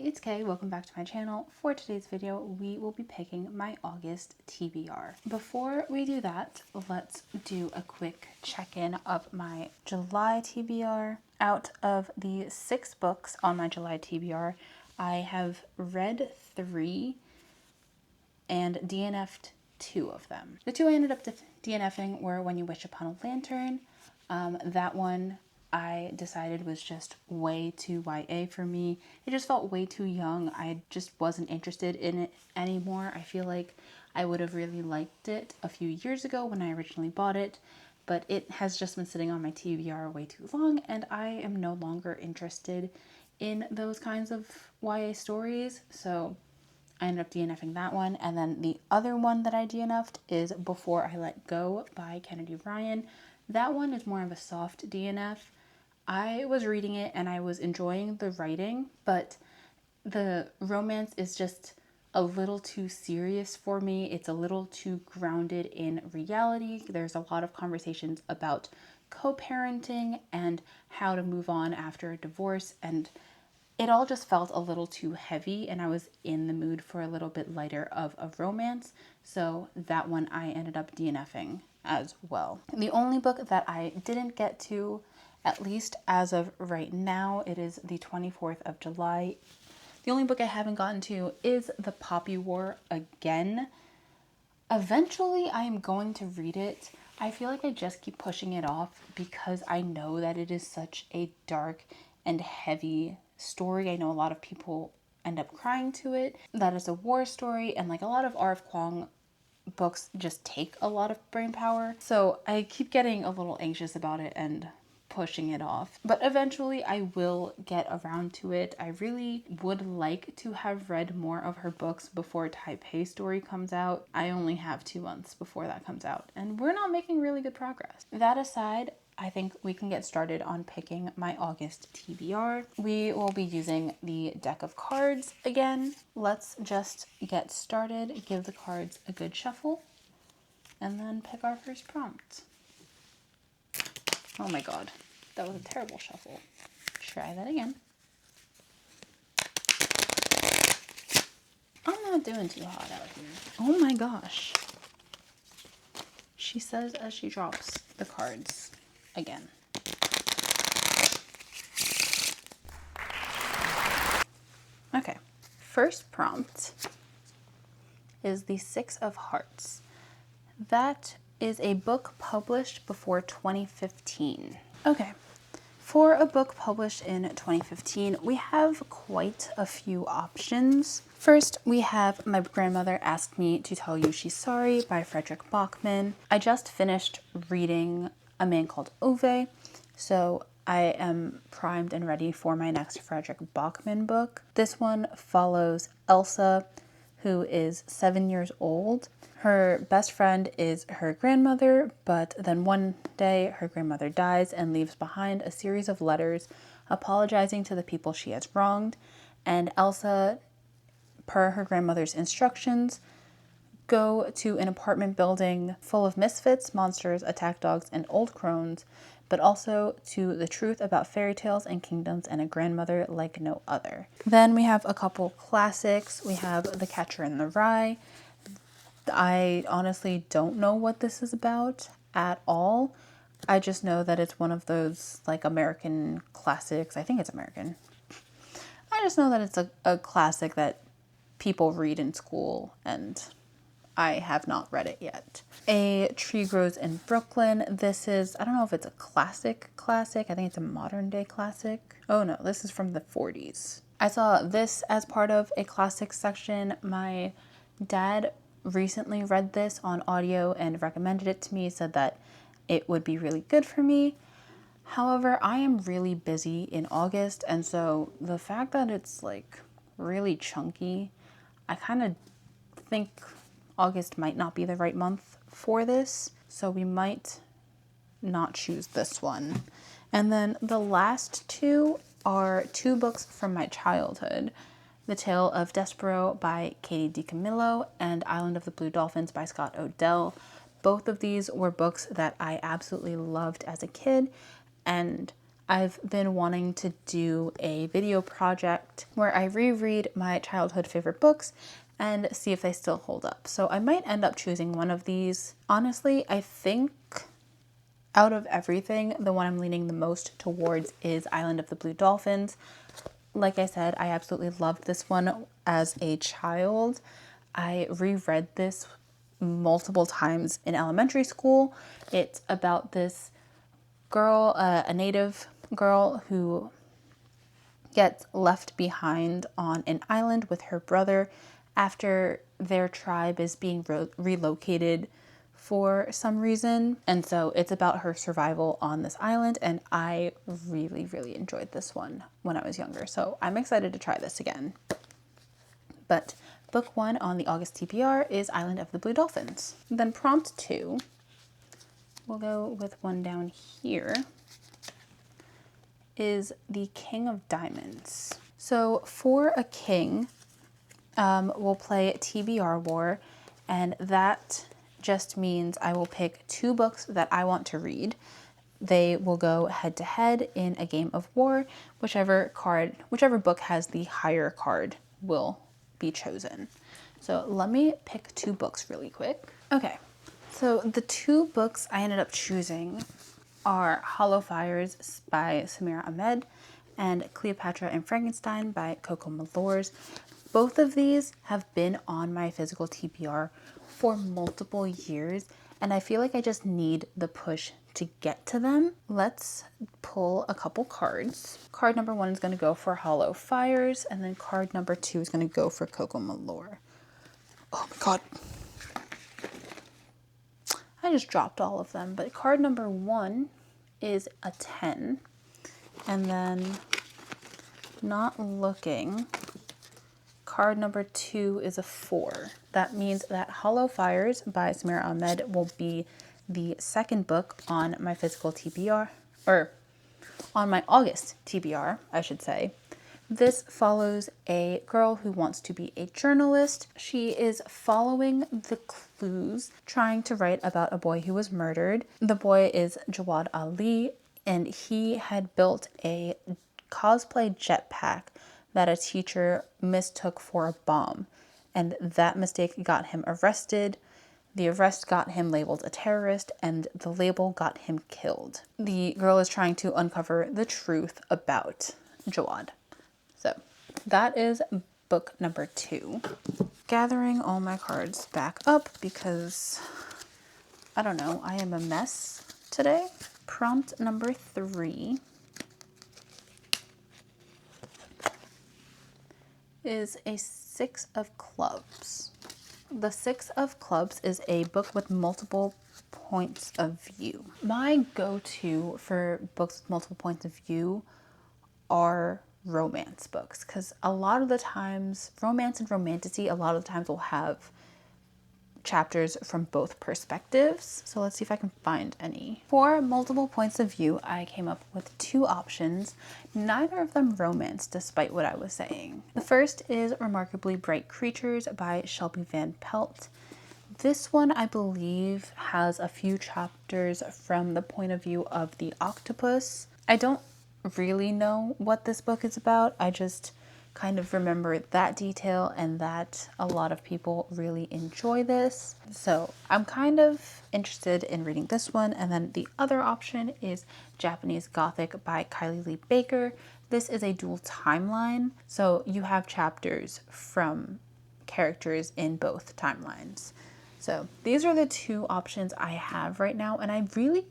it's Kay. Welcome back to my channel. For today's video, we will be picking my August TBR. Before we do that, let's do a quick check-in of my July TBR. Out of the 6 books on my July TBR, I have read 3 and DNF'd 2 of them. The 2 I ended up DNFing were When You Wish Upon a Lantern. That one I decided was just way too YA for me. It just felt way too young. I just wasn't interested in it anymore. I feel like I would have really liked it a few years ago when I originally bought it, but it has just been sitting on my TBR way too long, and I am no longer interested in those kinds of YA stories, so I ended up DNFing that one. And then the other one that I DNF'd is Before I Let Go by Kennedy Ryan. That one is more of a soft DNF. I was reading it and I was enjoying the writing, but the romance is just a little too serious for me. It's a little too grounded in reality. There's a lot of conversations about co-parenting and how to move on after a divorce, and it all just felt a little too heavy, and I was in the mood for a little bit lighter of a romance, so that one I ended up DNFing as well. The only book that I didn't get to, at least as of right now, it is the 24th of July. The only book I haven't gotten to is The Poppy War again. Eventually I am going to read it. I feel like I just keep pushing it off because I know that it is such a dark and heavy story. I know a lot of people end up crying to it. That is a war story, and like a lot of R.F. Kuang books just take a lot of brain power. So I keep getting a little anxious about it and pushing it off. But eventually I will get around to it. I really would like to have read more of her books before Taipei Story comes out. I only have 2 months before that comes out, and we're not making really good progress. That aside, I think we can get started on picking my August TBR. We will be using the deck of cards again. Let's just get started, give the cards a good shuffle, and then pick our first prompt. Oh my god, that was a terrible shuffle. Try that again. I'm not doing too hot out here. Oh my gosh. She says as she drops the cards again. Okay, first prompt is the 6 of Hearts. That is a book published before 2015. Okay, for a book published in 2015, we have quite a few options. First, we have My Grandmother Asked Me to Tell You She's Sorry by Fredrik Backman. I just finished reading A Man Called Ove, so I am primed and ready for my next Fredrik Backman book. This one follows Elsa, who is 7 years old. Her best friend is her grandmother, but then one day her grandmother dies and leaves behind a series of letters apologizing to the people she has wronged. And Elsa, per her grandmother's instructions, go to an apartment building full of misfits, monsters, attack dogs, and old crones, but also to the truth about fairy tales and kingdoms and a grandmother like no other. Then we have a couple classics. We have The Catcher in the Rye. I honestly don't know what this is about at all. I just know that it's one of those like American classics. I think it's American. I just know that it's a classic that people read in school, and I have not read it yet. A Tree Grows in Brooklyn. This is, I don't know if it's a classic. I think it's a modern day classic. Oh no, this is from the 40s. I saw this as part of a classic section. My dad recently read this on audio and recommended it to me, said that it would be really good for me. However, I am really busy in August, and so the fact that it's like really chunky, I kind of think August might not be the right month for this, so we might not choose this one. And then the last 2 are 2 books from my childhood. The Tale of Despereaux by Katie Dicamillo and Island of the Blue Dolphins by Scott Odell. Both of these were books that I absolutely loved as a kid, and I've been wanting to do a video project where I reread my childhood favorite books and see if they still hold up. So I might end up choosing one of these. Honestly, I think out of everything, the one I'm leaning the most towards is Island of the Blue Dolphins. Like I said, I absolutely loved this one as a child. I reread this multiple times in elementary school. It's about this girl, a native girl who gets left behind on an island with her brother after their tribe is being relocated for some reason. And so it's about her survival on this island, and I really, really enjoyed this one when I was younger. So I'm excited to try this again. But book 1 on the August TBR is Island of the Blue Dolphins. Then prompt 2, we'll go with one down here, is the King of Diamonds. So for a king, we'll play TBR War, and that just means I will pick 2 books that I want to read. They will go head to head in a game of war. Whichever book has the higher card will be chosen. So let me pick 2 books really quick. Okay, so the 2 books I ended up choosing are Hollow Fires by Samira Ahmed and Cleopatra and Frankenstein by Coco Mellors. Both of these have been on my physical TBR for multiple years, and I feel like I just need the push to get to them. Let's pull a couple cards. Card number 1 is going to go for Hollow Fires, and then card number 2 is going to go for Coco Mellors. Oh my god. I just dropped all of them, but card number 1 is a 10, and then not looking, card number 2 is a 4. That means that Hollow Fires by Samira Ahmed will be the second book on my physical TBR, or on my August TBR, I should say. This follows a girl who wants to be a journalist. She is following the clues, trying to write about a boy who was murdered. The boy is Jawad Ali, and he had built a cosplay jetpack that a teacher mistook for a bomb, and that mistake got him arrested. The arrest got him labeled a terrorist, and the label got him killed. The girl is trying to uncover the truth about Jawad. So that is book number 2. Gathering all my cards back up because, I don't know, I am a mess today. Prompt number 3 is a 6 of Clubs. The 6 of Clubs is a book with multiple points of view. My go-to for books with multiple points of view are romance books, because a lot of the times, romance and romantasy, a lot of the times will have chapters from both perspectives. So let's see if I can find any. For multiple points of view, I came up with 2 options, neither of them romance, despite what I was saying. The first is Remarkably Bright Creatures by Shelby Van Pelt. This one, I believe, has a few chapters from the point of view of the octopus. I don't really know what this book is about. I just kind of remember that detail and that a lot of people really enjoy this. So I'm kind of interested in reading this one. And then the other option is Japanese Gothic by Kylie Baker. This is a dual timeline, so you have chapters from characters in both timelines. So these are the 2 options I have right now, and I really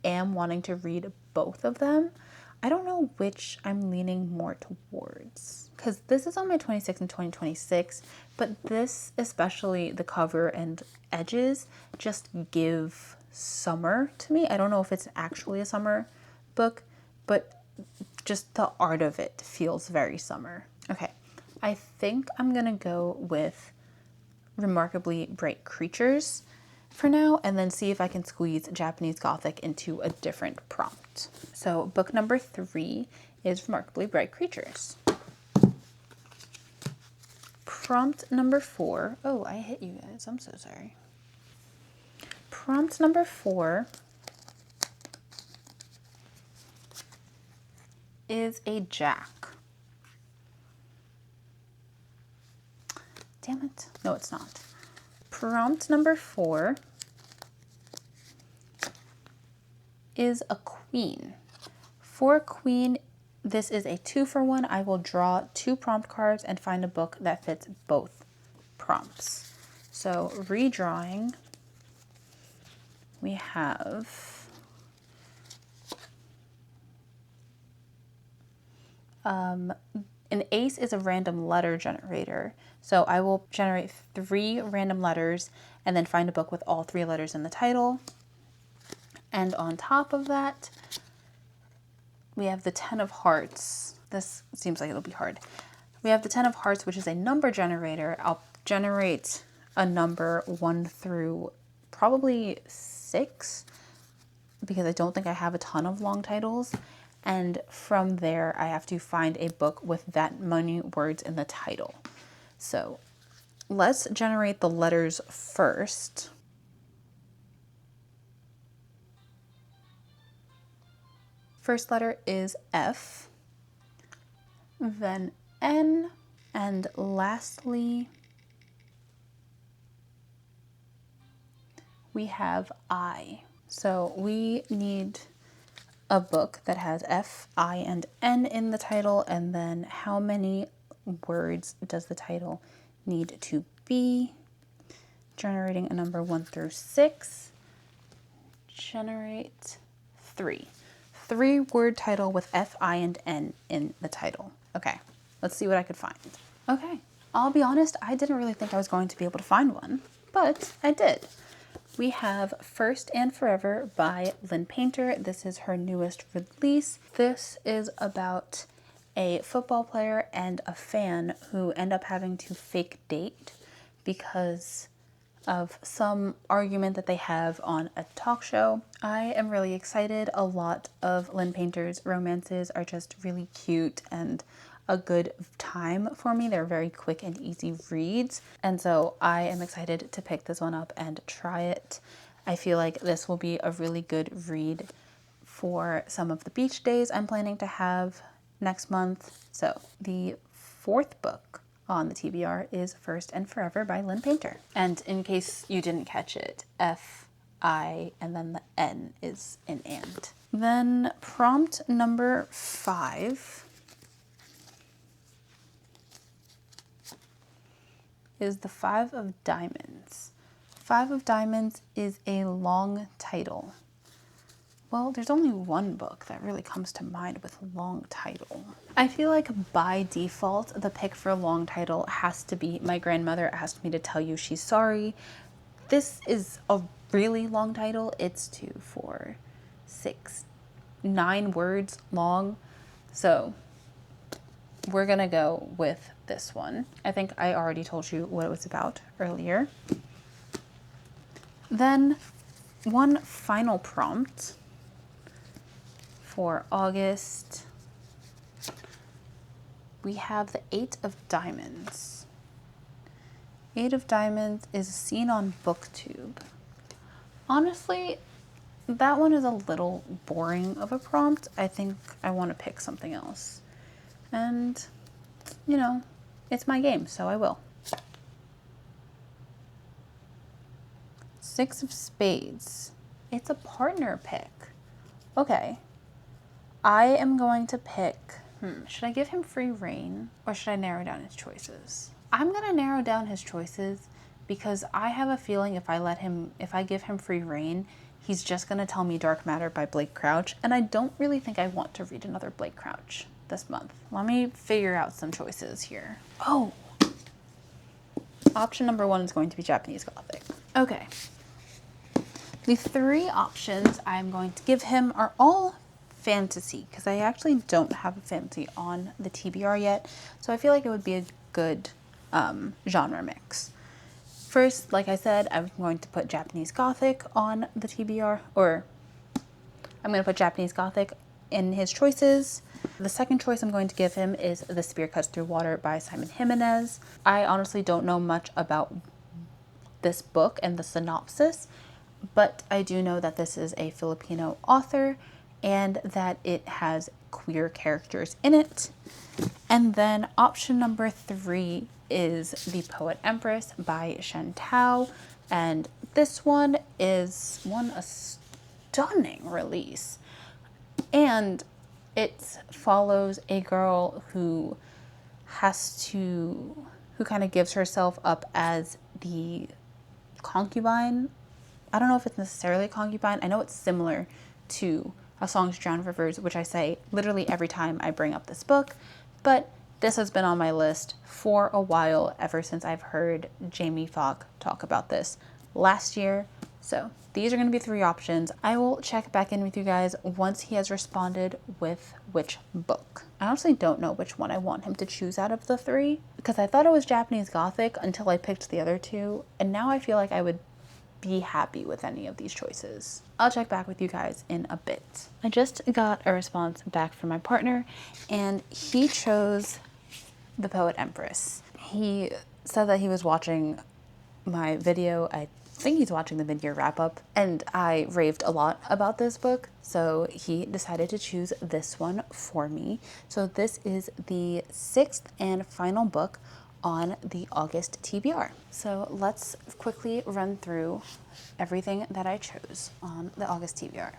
am wanting to read both of them. I don't know which I'm leaning more towards, because this is on my 26 and 2026, but this, especially the cover and edges, just give summer to me. I don't know if it's actually a summer book, but just the art of it feels very summer. Okay, I think I'm gonna go with Remarkably Bright Creatures for now, and then see if I can squeeze Japanese Gothic into a different prompt. So book number 3 is Remarkably Bright Creatures. Prompt number 4, oh, I hit you guys, I'm so sorry. Prompt number 4 is a jack. Damn it. No, it's not. Prompt number 4 is a queen. For queen, this is a 2-for-1. I will draw 2 prompt cards and find a book that fits both prompts. So redrawing, we have an ace is a random letter generator. So I will generate 3 random letters and then find a book with all 3 letters in the title. And on top of that, we have the 10 of hearts. This seems like it'll be hard. We have the 10 of hearts, which is a number generator. I'll generate a number 1 through probably 6 because I don't think I have a ton of long titles. And from there, I have to find a book with that many words in the title. So let's generate the letters first. First letter is F, then N, and lastly, we have I. So we need a book that has F, I, and N in the title, and then how many words does the title need to be? Generating a number 1 through 6. Generate 3. 3-word title with F, I, and N in the title. Okay, let's see what I could find. Okay, I'll be honest, I didn't really think I was going to be able to find one, but I did. We have First and Forever by Lynn Painter. This is her newest release. This is about a football player and a fan who end up having to fake date because of some argument that they have on a talk show. I am really excited. A lot of Lynn Painter's romances are just really cute and a good time for me. They're very quick and easy reads. And so I am excited to pick this one up and try it. I feel like this will be a really good read for some of the beach days I'm planning to have next month. So the 4th book on the TBR is First and Forever by Lynn Painter. And in case you didn't catch it, F, I, and then the N is in and. Then prompt number 5 is the 5 of Diamonds. 5 of Diamonds is a long title. Well, there's only one book that really comes to mind with long title. I feel like by default, the pick for a long title has to be My Grandmother Asked Me to Tell You She's Sorry. This is a really long title. It's 2, 4, 6, 9 words long. So we're gonna go with this one. I think I already told you what it was about earlier. Then one final prompt for August. We have the 8 of Diamonds. 8 of Diamonds is a scene on BookTube. Honestly, that one is a little boring of a prompt. I think I want to pick something else. And, you know, it's my game, so I will. 6 of Spades. It's a partner pick. Okay. I am going to pick, should I give him free reign or should I narrow down his choices? I'm going to narrow down his choices because I have a feeling if I give him free reign, he's just going to tell me Dark Matter by Blake Crouch, and I don't really think I want to read another Blake Crouch this month. Let me figure out some choices here. Oh, option number 1 is going to be Japanese Gothic. Okay. The 3 options I'm going to give him are all fantasy because I actually don't have a fantasy on the TBR yet, so I feel like it would be a good genre mix. First, like I said, I'm going to put Japanese Gothic on the TBR, or I'm going to put Japanese Gothic in his choices. The second choice I'm going to give him is The Spear Cuts Through Water by Simon Jimenez. I honestly don't know much about this book and the synopsis, but I do know that this is a Filipino author, and that it has queer characters in it. And then option number 3 is The Poet Empress by Shen, and this one is a stunning release. And it follows a girl who kind of gives herself up as the concubine. I don't know if it's necessarily a concubine. I know it's similar to A Song to Drown Rivers, which I say literally every time I bring up this book, but this has been on my list for a while, ever since I've heard Jamie Falk talk about this last year. So these are going to be 3 options. I will check back in with you guys once he has responded with which book. I honestly don't know which one I want him to choose out of the 3, because I thought it was Japanese Gothic until I picked the other 2, and now I feel like I would be happy with any of these choices. I'll check back with you guys in a bit. I just got a response back from my partner, and he chose The Poet Empress. He said that he was watching my video. I think he's watching the mid-year wrap-up, and I raved a lot about this book, so he decided to choose this one for me. So this is the 6th and final book on the August TBR. So let's quickly run through everything that I chose on the August TBR.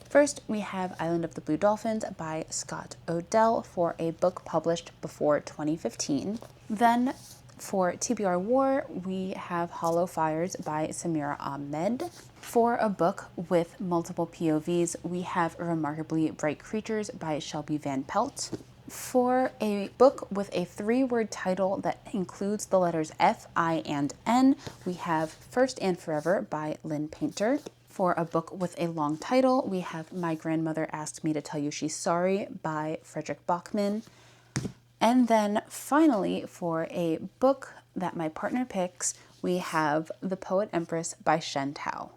First, we have Island of the Blue Dolphins by Scott Odell for a book published before 2015. Then for TBR War, we have Hollow Fires by Samira Ahmed. For a book with multiple POVs, we have Remarkably Bright Creatures by Shelby Van Pelt. For a book with a 3-word title that includes the letters F, I, and N, we have First and Forever by Lynn Painter. For a book with a long title, we have My Grandmother Asked Me to Tell You She's Sorry by Fredrik Backman. And then finally, for a book that my partner picks, we have The Poet Empress by Shen.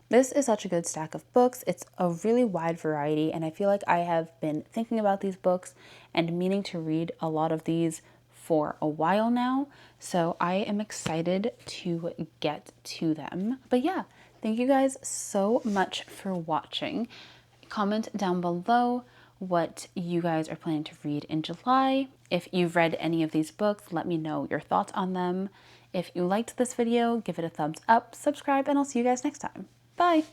This is such a good stack of books. It's a really wide variety, and I feel like I have been thinking about these books and meaning to read a lot of these for a while now. So I am excited to get to them. But yeah, thank you guys so much for watching. Comment down below what you guys are planning to read in July. If you've read any of these books, let me know your thoughts on them. If you liked this video, give it a thumbs up, subscribe, and I'll see you guys next time. Bye!